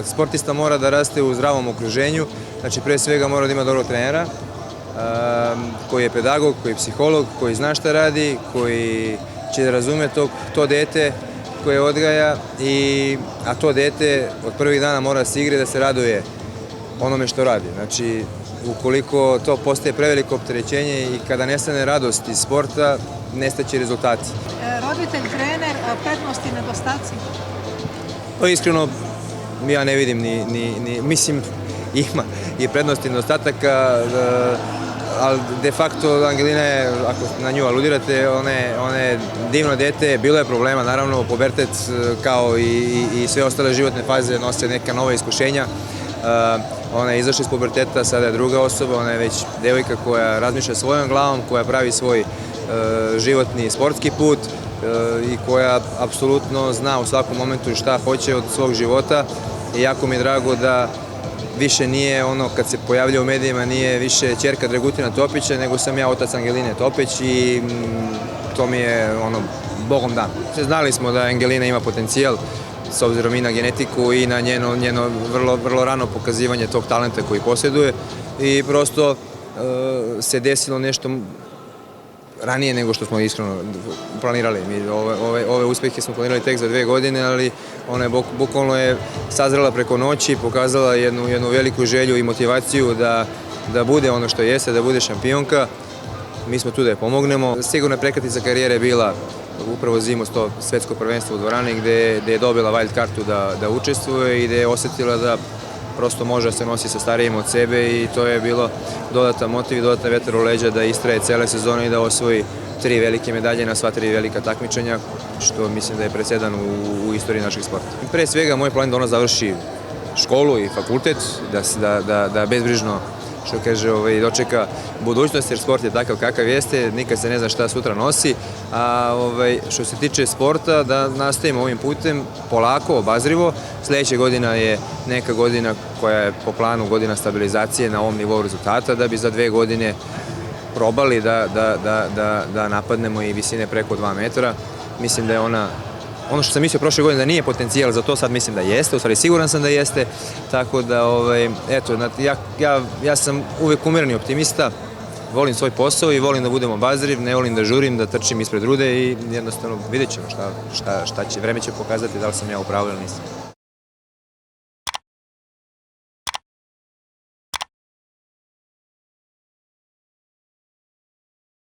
Sportista mora da raste u zdravom okruženju, znači pre svega mora da ima dobrog trenera, koji je pedagog, koji je psiholog, koji zna šta radi, koji će da razume to dete koje odgaja, a to dete od prvih dana mora da se igre, da se raduje onome što radi. Znači, ukoliko to postaje preveliko opterećenje i kada nestane radost iz sporta, nestaće rezultati. Roditelj, trener, prednosti i nedostaci? Pa iskreno, ja ne vidim mislim, ima i prednosti i nedostataka, ali de facto Angelina je, ako na nju aludirate, ona je divno dete, bilo je problema, naravno, pubertet kao i sve ostale životne faze nose neka nova iskušenja. Ona je izašla iz puberteta, sada je druga osoba, ona je već devojka koja razmišlja svojom glavom, koja pravi svoj životni sportski put i koja apsolutno zna u svakom momentu šta hoće od svog života i jako mi je drago da više nije ono kad se pojavlja u medijima, nije više ćerka Dragutina Topića, nego sam ja otac Angeline Topić i to mi je ono, bogom dan. Znali smo da Angelina ima potencijal, s obzirom i na genetiku i na njeno vrlo rano pokazivanje tog talenta koji posjeduje i prosto se desilo nešto ranije nego što smo iskreno planirali. Ove uspehe smo planirali tek za 2 godine, ali ona je bukvalno sazrela preko noći, pokazala jednu veliku želju i motivaciju da bude ono što jeste, da bude šampionka. Mi smo tu da je pomognemo. Sigurno je prekretnica karijere bila upravo zimus to svetsko prvenstvo u dvorani gde je dobila wild kartu da učestvuje i gde je osetila da prosto može da se nosi sa starijim od sebe i to je bilo dodatan motiv i dodatan vetar u leđa da istraje cele sezone i da osvoji 3 velike medalje na sva 3 velika takmičenja, što mislim da je presedan u istoriji našeg sporta. Pre svega moj plan je da ona završi školu i fakultet, da bezbrižno što kaže, dočeka budućnost, jer sport je takav kakav jeste, nikad se ne zna šta sutra nosi, a što se tiče sporta, da nastavimo ovim putem polako, obazrivo. Sledeća godina je neka godina koja je po planu godina stabilizacije na ovom nivou rezultata, da bi za 2 godine probali da napadnemo i visine preko 2 metra. Mislim da je ona, ono što sam mislio prošle godine da nije potencijal, za to sad mislim da jeste, u stvari siguran sam da jeste, tako da, eto, ja sam uvek umereni optimista, volim svoj posao i volim da budem obazriv, ne volim da žurim, da trčim ispred rude i jednostavno vidjet ćemo šta će, vreme će pokazati da li sam ja u pravu ili nisam.